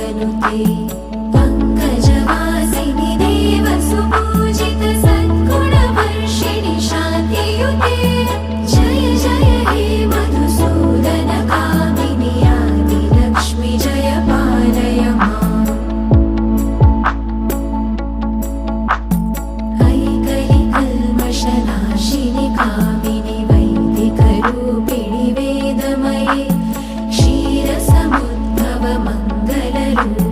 श्रीमन्महालक्ष्मीर्वरदां पङ्कजवासिनि देवसुपूजित सद्गुणवर्षिणि शान्तियुते जय जय हे मधुसूदन कामिनि आदिलक्ष्मि जय पालय माम् ऐकलिकल्मषनाशिनि कामिनि वैदिकरूपिणि वेदमये क्षीरसमुद्भव मङ्गलरूपिणि